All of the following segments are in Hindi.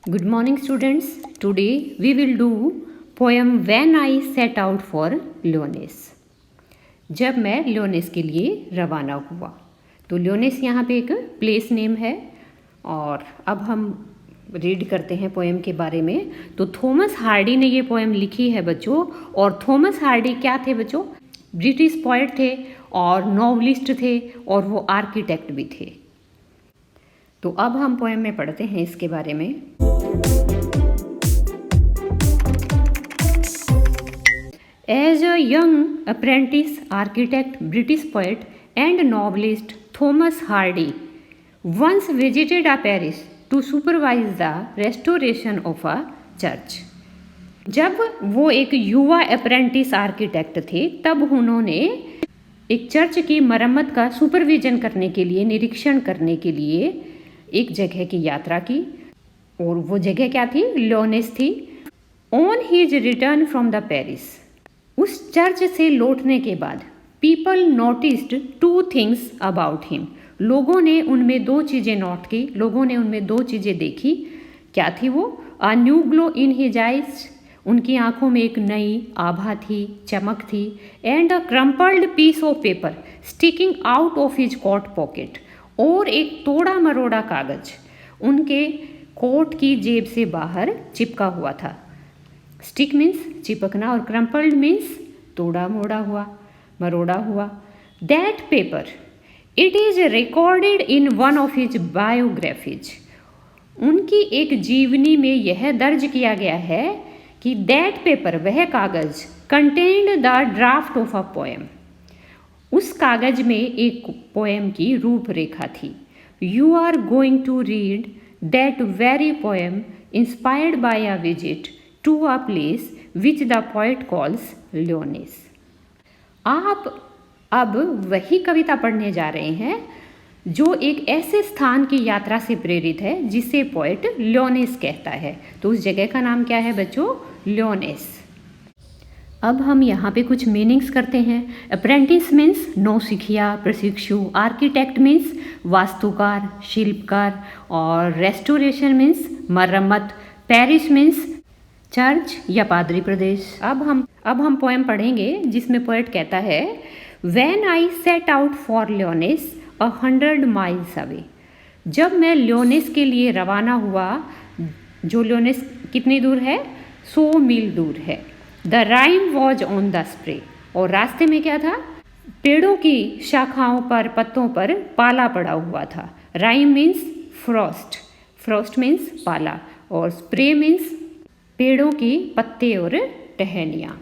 Good morning students. Today we will do poem When I Set Out for Lyonesse. जब मैं लियोनेस के लिए रवाना हुआ। तो लियोनेस यहाँ पे एक प्लेस नेम है और अब हम रीड करते हैं पोएम के बारे में। तो थॉमस हार्डी ने ये पोएम लिखी है बच्चों। और थॉमस हार्डी क्या थे बच्चों? ब्रिटिश पोएट थे और नॉवलिस्ट थे और वो आर्किटेक्ट भी थे। तो अब हम पोएम में पढ़ते हैं इसके बारे में। As a young apprentice architect, British poet and novelist Thomas Hardy once visited a Paris to supervise the restoration of a church. जब वो एक युवा अप्रेंटिस आर्किटेक्ट थे तब उन्होंने एक चर्च की मरम्मत का सुपरविजन करने के लिए, निरीक्षण करने के लिए एक जगह की यात्रा की। और वो जगह क्या थी? लियोनेस थी। On his return from the Paris, उस चर्च से लौटने के बाद people noticed two things about him, लोगों ने उनमें दो चीज़ें नोट की, लोगों ने उनमें दो चीज़ें देखी। क्या थी वो? A new glow in his eyes, उनकी आंखों में एक नई आभा थी, चमक थी। And a crumpled piece of paper sticking out of his coat pocket, और एक तोड़ा मरोड़ा कागज उनके कोट की जेब से बाहर चिपका हुआ था। स्टिक मीन्स चिपकना और क्रम्पल्ड मीन्स तोड़ा मोड़ा हुआ, मरोड़ा हुआ। That paper it is recorded in one of his biographies, उनकी एक जीवनी में यह दर्ज किया गया है कि दैट पेपर, वह कागज, contained the draft of a poem, उस कागज में एक पोएम की रूपरेखा थी। You are going to read that very poem inspired by a visit to a place which the poet calls Lyonesse. आप अब वही कविता पढ़ने जा रहे हैं जो एक ऐसे स्थान की यात्रा से प्रेरित है जिसे पोएट लियोनेस कहता है। तो उस जगह का नाम क्या है बच्चों? लियोनेस। अब हम यहाँ पे कुछ मीनिंग्स करते हैं। अप्रेंटिस मीन्स नौसिखिया, प्रशिक्षु। आर्किटेक्ट मीन्स वास्तुकार, शिल्पकार। और रेस्टोरेशन मीन्स मरम्मत। पेरिस मीन्स चर्च या पादरी प्रदेश। अब हम पोएम पढ़ेंगे जिसमें पोएट कहता है When I set out for Lyonesse 100 miles away, जब मैं लियोनेस के लिए रवाना हुआ, जो लियोनेस कितनी दूर है? 100 मील दूर है। The rime was on the spray, और रास्ते में क्या था? पेड़ों की शाखाओं पर, पत्तों पर पाला पड़ा हुआ था। Rhyme means Frost, Frost means पाला, और स्प्रे मीन्स पेड़ों की पत्ते और टहनियाँ।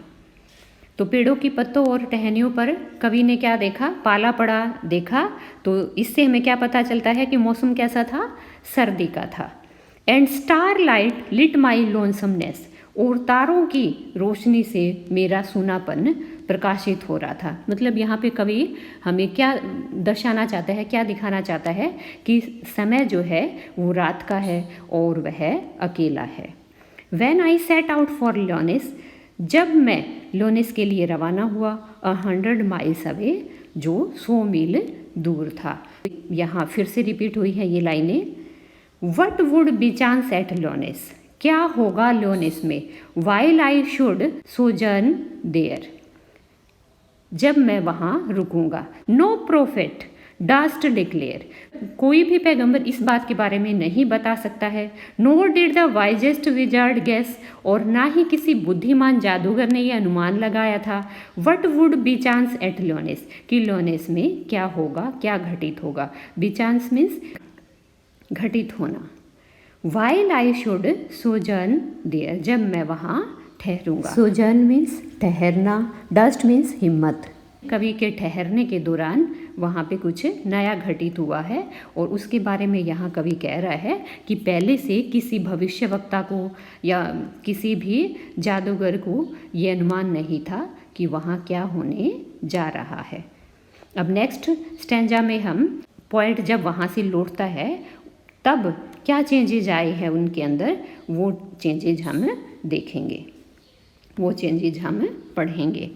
तो पेड़ों की पत्तों और टहनियों पर कवि ने क्या देखा? पाला पड़ा देखा। तो इससे हमें क्या पता चलता है कि मौसम कैसा था? सर्दी का था। And starlight lit my लोनसमनेस, और तारों की रोशनी से मेरा सूनापन प्रकाशित हो रहा था। मतलब यहाँ पे कवि हमें क्या दर्शाना चाहता है, क्या दिखाना चाहता है कि समय जो है वो रात का है और वह अकेला है। When I set out for Lyonesse, जब मैं लियोनेस के लिए रवाना हुआ, 100 miles away, जो 100 मील दूर था। यहाँ फिर से रिपीट हुई है ये लाइनें। What would be chance at Lyonesse, क्या होगा लियोनेस में? While I should sojourn there, जब मैं वहाँ रुकूंगा। No prophet डस्ट डिक्लेयर, कोई भी पैगंबर इस बात के बारे में नहीं बता सकता है। Nor did the wisest wizard guess, और ना ही किसी बुद्धिमान जादूगर ने यह अनुमान लगाया था। What would be chance at लियोनेस, कि लियोनेस में क्या होगा, क्या घटित होगा। बी चांस मीन्स घटित होना। While I should sojourn there, जब मैं वहाँ ठहरूंगा। सोजर्न मीन्स ठहरना, डस्ट मीन्स हिम्मत। कवि के ठहरने के दौरान वहाँ पे कुछ नया घटित हुआ है और उसके बारे में यहाँ कवि कह रहा है कि पहले से किसी भविष्यवक्ता को या किसी भी जादूगर को ये अनुमान नहीं था कि वहाँ क्या होने जा रहा है। अब नेक्स्ट स्टैंजा में हम पोएट जब वहाँ से लौटता है तब क्या चेंजेज आए हैं उनके अंदर, वो चेंजेज हम देखेंगे, वो चेंजेज हम पढ़ेंगे।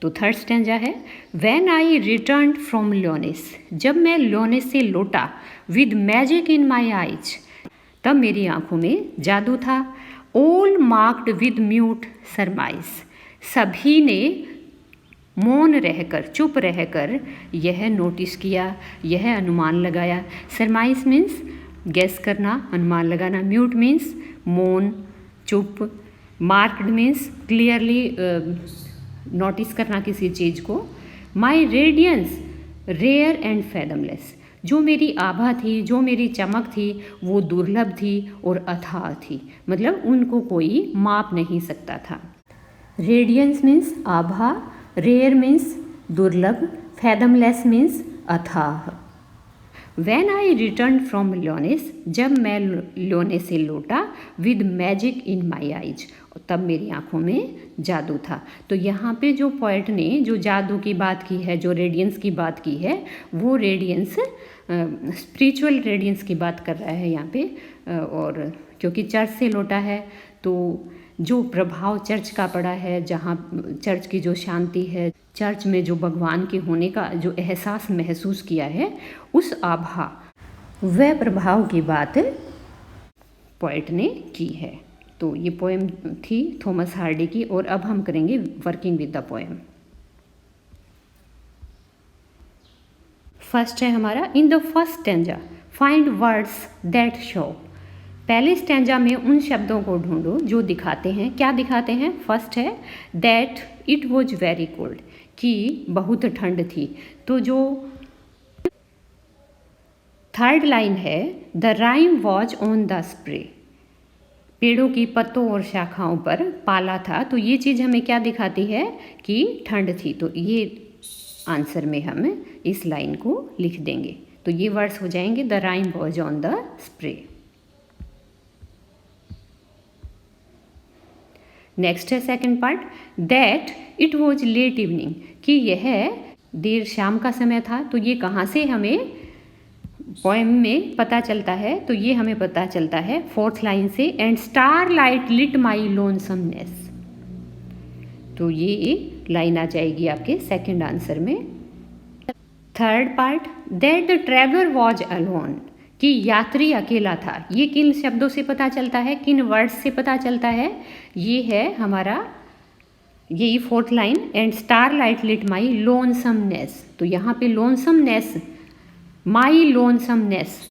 तो थर्ड स्टैंजा है व्हेन आई रिटर्न फ्रॉम लियोनेस, जब मैं लियोनेस से लौटा, with magic in my eyes, तब मेरी आंखों में जादू था। ऑल मार्क्ड विद म्यूट सरमाइज, सभी ने मौन रहकर, चुप रहकर यह नोटिस किया, यह अनुमान लगाया। सरमाइज मीन्स गेस करना, अनुमान लगाना। म्यूट मीन्स मौन, चुप। मार्क्ड मीन्स क्लियरली नोटिस करना किसी चीज़ को। माई रेडियंस रेयर एंड फैदमलेस, जो मेरी आभा थी, जो मेरी चमक थी, वो दुर्लभ थी और अथाह थी, मतलब उनको कोई माप नहीं सकता था। रेडियंस मीन्स आभा, रेयर मीन्स दुर्लभ, फैदमलेस मीन्स अथाह। When I returned from Lyonesse, जब मैं लियोने से लौटा, with magic in my eyes, तब मेरी आंखों में जादू था। तो यहाँ पे जो पोएट ने जो जादू की बात की है, जो रेडियंस की बात की है, वो रेडियंस स्पिरिचुअल रेडियंस की बात कर रहा है यहाँ पे। और क्योंकि चर्च से लौटा है, तो जो प्रभाव चर्च का पड़ा है, जहाँ चर्च की जो शांति है, चर्च में जो भगवान के होने का जो एहसास महसूस किया है, उस आभा, वह प्रभाव की बात पोएट ने की है। तो ये पोएम थी थॉमस हार्डी की। और अब हम करेंगे working with the poem. First है हमारा, in the first stanza find words that show. पहले स्टैंजा में उन शब्दों को ढूंढो जो दिखाते हैं, क्या दिखाते हैं। फर्स्ट है that it was very cold, कि बहुत ठंड थी। तो जो थर्ड लाइन है, the rhyme was on the spray, पेड़ों की पत्तों और शाखाओं पर पाला था। तो ये चीज़ हमें क्या दिखाती है कि ठंड थी। तो ये आंसर में हम इस लाइन को लिख देंगे। तो ये वर्ड्स हो जाएंगे, the rhyme was on the spray. Next है second part, that it was late evening, कि यह देर शाम का समय था। तो ये कहाँ से हमें पोएम में पता चलता है। तो ये हमें पता चलता है फोर्थ लाइन से, and starlight lit my lonesomeness. तो ये लाइन आ जाएगी आपके सेकंड आंसर में। Third part, that the traveller was alone, कि यात्री अकेला था। ये किन शब्दों से पता चलता है, किन वर्ड्स से पता चलता है। ये है हमारा यही fourth line, and starlight lit my lonesomeness. तो यहाँ पे लोनसमनेस, माई लोनसमनेस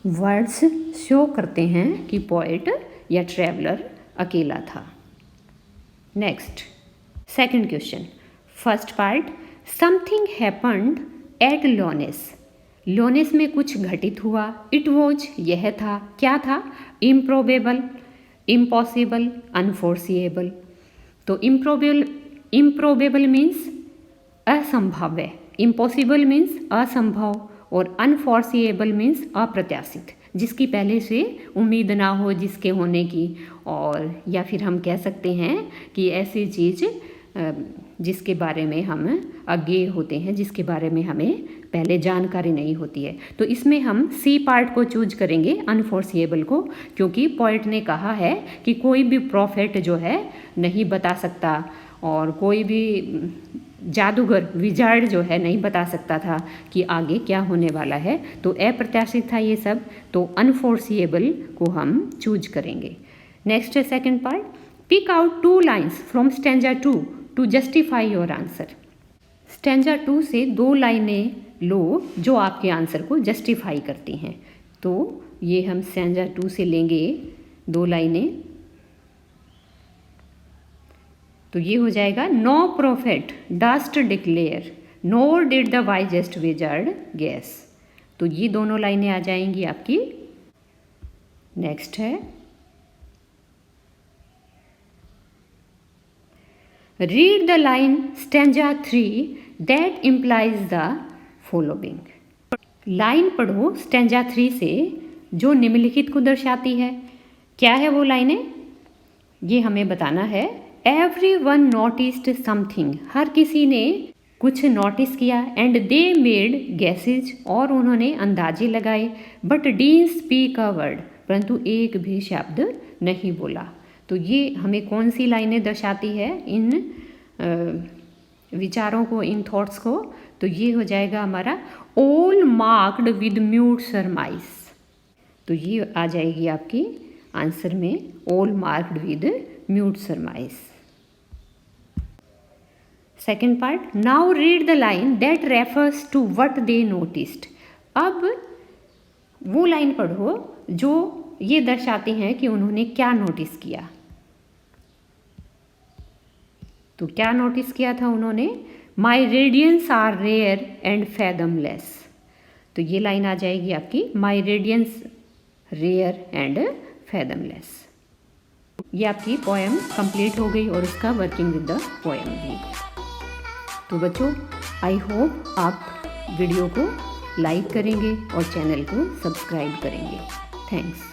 वर्ड्स शो करते हैं कि पोएट या ट्रैवलर अकेला था। Next second question, first part, something happened at loneness, loneness में कुछ घटित हुआ। इट वॉज, यह था, क्या था। Improbable, impossible, unforeseeable. तो इम्प्रोबेबल मीन्स असंभाव्य, इम्पॉसिबल मीन्स असंभव, और अनफोर्सिएबल मीन्स अप्रत्याशित, जिसकी पहले से उम्मीद ना हो जिसके होने की। और या फिर हम कह सकते हैं कि ऐसी चीज़ जिसके बारे में हम अज्ञेय होते हैं, जिसके बारे में हमें पहले जानकारी नहीं होती है। तो इसमें हम सी पार्ट को चूज करेंगे, अनफोर्सिएबल को, क्योंकि पोएट ने कहा है कि कोई भी प्रॉफिट जो है नहीं बता सकता, और कोई भी जादूगर, विजार्ड जो है नहीं बता सकता था कि आगे क्या होने वाला है। तो अप्रत्याशित था ये सब, तो अनफोर्सिएबल को हम चूज करेंगे। नेक्स्ट है second part, pick out 2 lines from stanza 2 to justify your answer. Stanza 2 से 2 लाइनें लो जो आपके आंसर को जस्टिफाई करती हैं। तो ये हम स्टैंजा 2 से लेंगे 2 लाइनें। तो ये हो जाएगा, no prophet durst declare nor did the wisest wizard guess. तो ये दोनों लाइनें आ जाएंगी आपकी। नेक्स्ट है, read the line stanza 3 that implies the following. Line पढ़ो स्टैंजा 3 से जो निम्नलिखित को दर्शाती है। क्या है वो लाइनें, ये हमें बताना है। Everyone noticed something, हर किसी ने कुछ नोटिस किया। एंड दे मेड गेसेज, और उन्होंने अंदाजे लगाए। But dean speak a word, परंतु एक भी शब्द नहीं बोला। तो ये हमें कौन सी लाइनें दर्शाती है, इन विचारों को, इन थॉट्स को। तो ये हो जाएगा हमारा, all marked with mute surmise. तो तो ये आ जाएगी आपकी आंसर में all marked with mute surmise. Second part, now read the line that refers to what they noticed. अब वो लाइन पढ़ो जो ये दर्शाते हैं कि उन्होंने क्या नोटिस किया। तो क्या नोटिस किया था उन्होंने? My radiance are rare and fathomless. तो ये लाइन आ जाएगी आपकी, my radiance rare and fathomless. ये आपकी पोएम कंप्लीट हो गई और उसका वर्किंग विद द पोएम भी। तो बच्चों, आई होप आप वीडियो को लाइक करेंगे और चैनल को सब्सक्राइब करेंगे। थैंक्स।